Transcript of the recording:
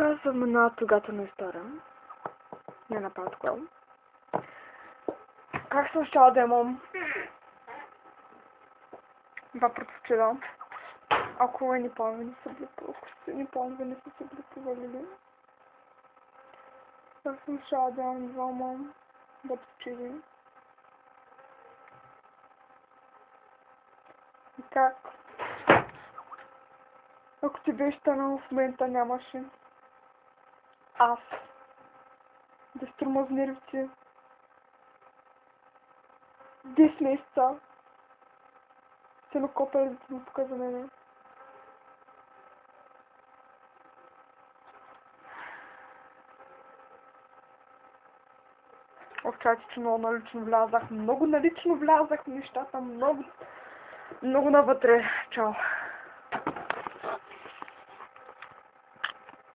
разказвам една трогателна история. Не направо такова. Как съм щяла да имам два предпочита. Ако ни планове не са били, не са се били провалили. Как съм щяла да имам двама предпочити. И как? Ако ти беше станало в момента, нямаше аз да струма с нервите 10 месеца се накопали да ти му показа мене. Овчайте, че много налично влязах. Много налично влязах в нещата. Много навътре. Чао.